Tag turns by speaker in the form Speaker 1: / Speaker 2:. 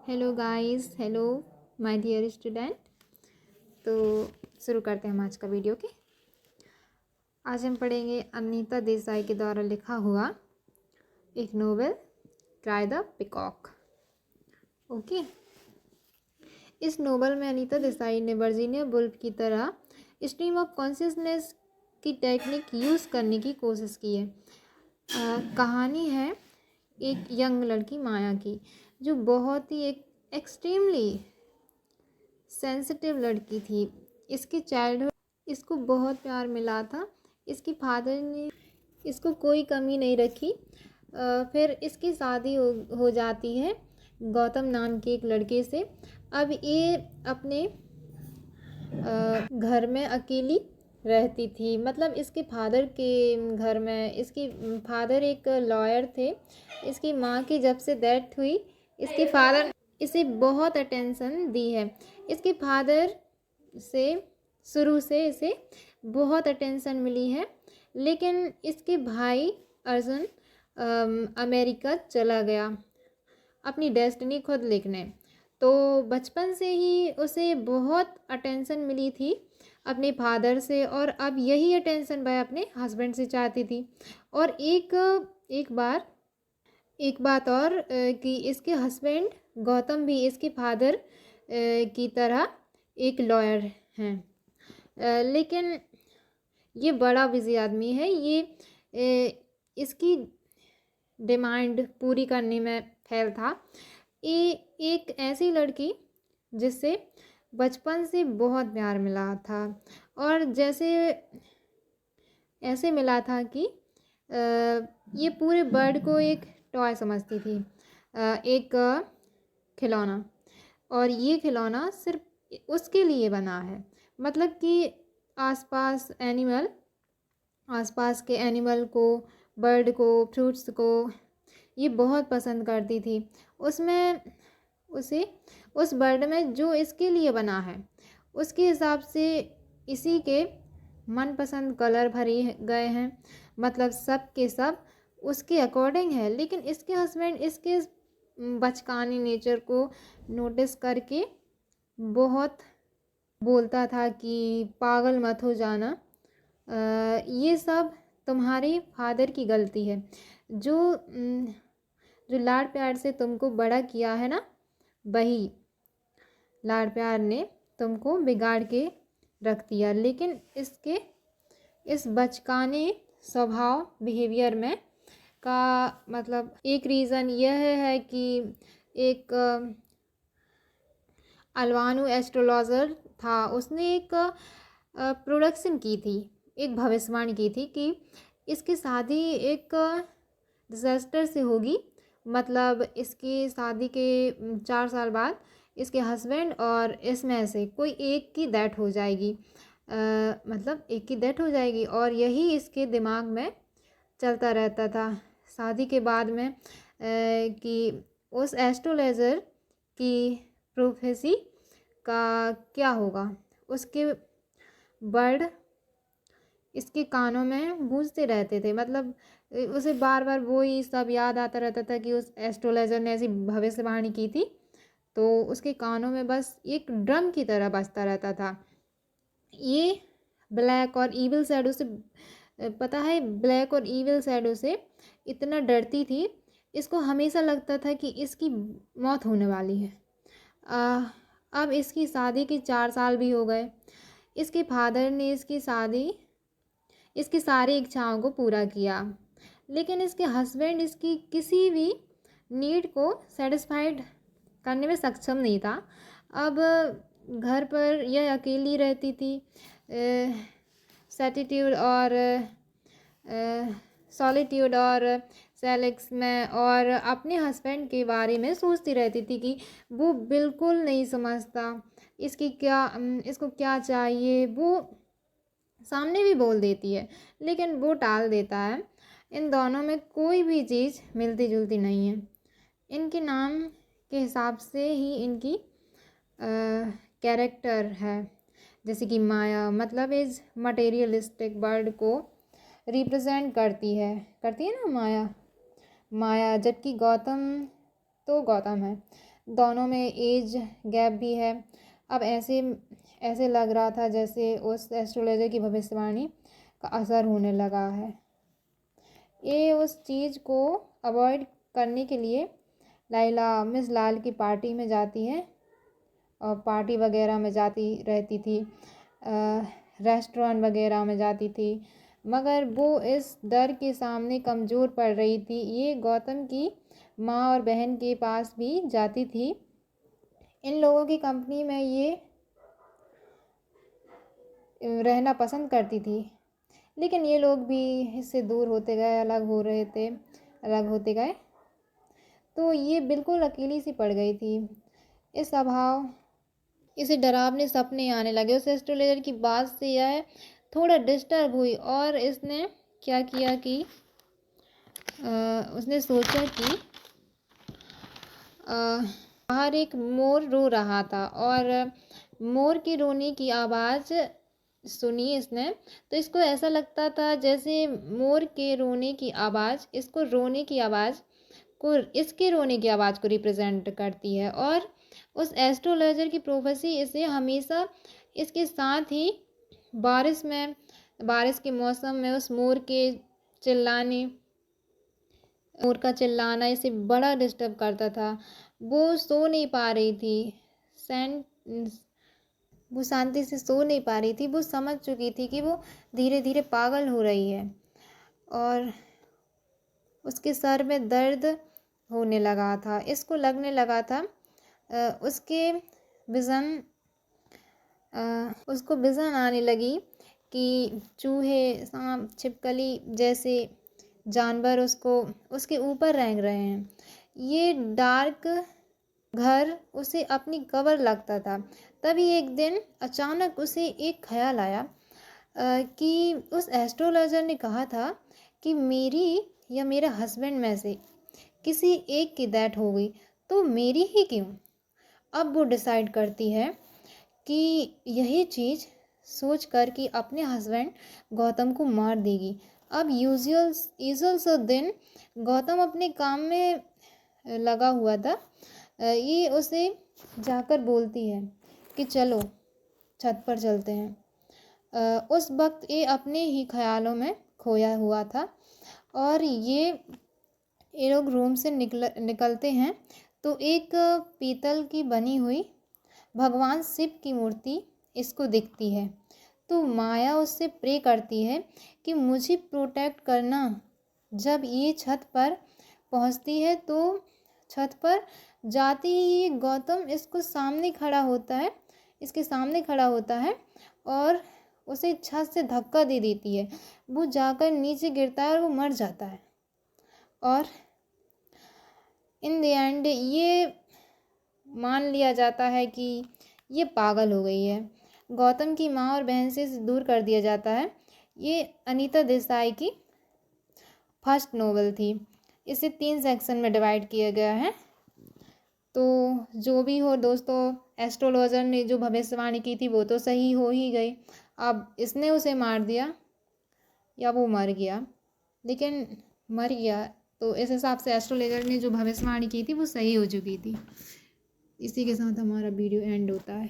Speaker 1: Hello guys, hello my dear student. तो शुरू करते हैं हम आज का वीडियो के। आज हम पढ़ेंगे अनीता देसाई के द्वारा लिखा हुआ एक novel cry the peacock. Okay. इस नोवेल में अनीता देसाई ने वर्जीनिया वुल्फ की तरह स्ट्रीम ऑफ कॉन्शियसनेस की टेक्निक यूज़ करने की कोशिश की है। कहानी है एक यंग लड़की माया की, जो बहुत ही एक एक्सट्रीमली सेंसिटिव लड़की थी। इसकी चाइल्डहुड इसको बहुत प्यार मिला था। इसकी फादर ने इसको कोई कमी नहीं रखी। फिर इसकी शादी हो जाती है गौतम नाम के एक लड़के से। अब ये अपने घर में अकेली रहती थी। मतलब इसके फादर के घर में इसकी फादर एक लॉयर थे। इसकी माँ की जब से डेथ हुई, इसके फादर इसे बहुत अटेंशन दी है। इसके फादर से शुरू से इसे बहुत अटेंशन मिली है। लेकिन इसके भाई अर्जुन अमेरिका चला गया अपनी डेस्टिनी खुद लिखने। तो बचपन से ही उसे बहुत अटेंशन मिली थी अपने फादर से, और अब यही अटेंशन वह अपने हस्बैंड से चाहती थी। और एक बात और कि इसके हस्बैंड गौतम भी इसके फादर की तरह एक लॉयर हैं। लेकिन ये बड़ा बिजी आदमी है। ये इसकी डिमांड पूरी करने में फेल था। ये एक ऐसी लड़की जिससे बचपन से बहुत प्यार मिला था, और जैसे ऐसे मिला था कि ये पूरे वर्ल्ड को एक टॉय समझती थी, एक खिलौना। और ये खिलौना सिर्फ उसके लिए बना है। मतलब कि आसपास के एनिमल को, बर्ड को, फ्रूट्स को ये बहुत पसंद करती थी। उसमें उसे उस बर्ड में जो इसके लिए बना है उसके हिसाब से इसी के मनपसंद कलर भरे गए हैं। मतलब सब के सब उसके अकॉर्डिंग है। लेकिन इसके हस्बैंड इसके बचकाने नेचर को नोटिस करके बहुत बोलता था कि पागल मत हो जाना, ये सब तुम्हारे फादर की गलती है। जो लाड प्यार से तुमको बड़ा किया है ना, वही लाड प्यार ने तुमको बिगाड़ के रख दिया। लेकिन इसके इस बचकाने स्वभाव बिहेवियर में का मतलब एक रीज़न यह है कि एक अल्वानु एस्ट्रोलॉजर था। उसने एक प्रोडक्शन की थी, एक भविष्यवाणी की थी कि इसकी शादी एक डिज़ास्टर से होगी। मतलब इसकी शादी के 4 साल बाद इसके हस्बैंड और इसमें से कोई एक की डेथ हो जाएगी। मतलब एक की डेथ हो जाएगी, और यही इसके दिमाग में चलता रहता था शादी के बाद में कि उस एस्ट्रोलॉजर की प्रोफेसी का क्या होगा। उसके वर्ड इसके कानों में गूंजते रहते थे। मतलब उसे बार बार वो ही सब याद आता रहता था कि उस एस्ट्रोलॉजर ने ऐसी भविष्यवाणी की थी। तो उसके कानों में बस एक ड्रम की तरह बजता रहता था। ये ब्लैक और ईविल शैडो से पता है, ब्लैक और ईविल शैडो से इतना डरती थी। इसको हमेशा लगता था कि इसकी मौत होने वाली है। अब इसकी शादी के 4 साल भी हो गए। इसके फादर ने इसकी सारी इच्छाओं को पूरा किया। लेकिन इसके हस्बैंड इसकी किसी भी नीड को सेटिस्फाइड करने में सक्षम नहीं था। अब घर पर यह अकेली रहती थी, सॉलिट्यूड और सेलेक्स में, और अपने हस्बैंड के बारे में सोचती रहती थी कि वो बिल्कुल नहीं समझता इसको क्या चाहिए। वो सामने भी बोल देती है लेकिन वो टाल देता है। इन दोनों में कोई भी चीज़ मिलती जुलती नहीं है। इनके नाम के हिसाब से ही इनकी कैरेक्टर है। जैसे कि माया, मतलब इस मटेरियलिस्टिक वर्ल्ड को रिप्रेजेंट करती है ना माया। जबकि गौतम है, दोनों में एज गैप भी है। अब ऐसे ऐसे लग रहा था जैसे उस एस्ट्रोलॉजर की भविष्यवाणी का असर होने लगा है। ये उस चीज़ को अवॉइड करने के लिए लाइला मिस लाल की पार्टी में जाती है और पार्टी वगैरह में जाती रहती थी, रेस्टोरेंट वगैरह में जाती थी, मगर वो इस डर के सामने कमज़ोर पड़ रही थी। ये गौतम की माँ और बहन के पास भी जाती थी। इन लोगों की कंपनी में ये रहना पसंद करती थी, लेकिन ये लोग भी इससे दूर होते गए, अलग होते गए। तो ये बिल्कुल अकेली सी पड़ गई थी। इसे डरावने सपने आने लगे। उस एस्ट्रोलॉजर की बात से यह थोड़ा डिस्टर्ब हुई और इसने क्या किया कि उसने सोचा कि बाहर एक मोर रो रहा था और मोर के रोने की आवाज़ सुनी इसने। तो इसको ऐसा लगता था जैसे मोर के रोने की आवाज़ इसके रोने की आवाज़ को रिप्रेजेंट करती है। और उस एस्ट्रोलॉजर की प्रोफेसी इसे हमेशा इसके साथ ही बारिश के मौसम में उस मोर का चिल्लाना इसे बड़ा डिस्टर्ब करता था। वो सो नहीं पा रही थी, वो शांति से सो नहीं पा रही थी। वो समझ चुकी थी कि वो धीरे धीरे पागल हो रही है और उसके सर में दर्द होने लगा था। इसको लगने लगा था उसको विज़न आने लगी कि चूहे, सांप, छिपकली जैसे जानवर उसके ऊपर रेंग रहे हैं। ये डार्क घर उसे अपनी कब्र लगता था। तभी एक दिन अचानक उसे एक ख्याल आया कि उस एस्ट्रोलॉजर ने कहा था कि मेरी या मेरे हस्बैंड में से किसी एक की डेथ हो गई, तो मेरी ही क्यों। अब वो डिसाइड करती है कि यही चीज़ सोच कर कि अपने हस्बैंड गौतम को मार देगी। अब यूजुअल सा दिन गौतम अपने काम में लगा हुआ था। ये उसे जाकर बोलती है कि चलो छत पर चलते हैं। उस वक्त ये अपने ही ख्यालों में खोया हुआ था और ये लोग रूम से निकलते हैं तो एक पीतल की बनी हुई भगवान शिव की मूर्ति इसको दिखती है। तो माया उससे प्रे करती है कि मुझे प्रोटेक्ट करना। जब ये छत पर पहुंचती है तो छत पर जाते ही गौतम इसके सामने खड़ा होता है और उसे छत से धक्का दे देती है। वो जाकर नीचे गिरता है और वो मर जाता है। और इन द एंड ये मान लिया जाता है कि ये पागल हो गई है। गौतम की माँ और बहन से इसे दूर कर दिया जाता है। ये अनीता देसाई की फर्स्ट नोवेल थी। इसे 3 सेक्शन में डिवाइड किया गया है। तो जो भी हो दोस्तों, एस्ट्रोलॉजर ने जो भविष्यवाणी की थी वो तो सही हो ही गई। अब इसने उसे मार दिया या वो मर गया, लेकिन मर गया तो इस हिसाब से एस्ट्रोलॉजर ने जो भविष्यवाणी की थी वो सही हो चुकी थी। इसी के साथ हमारा वीडियो एंड होता है।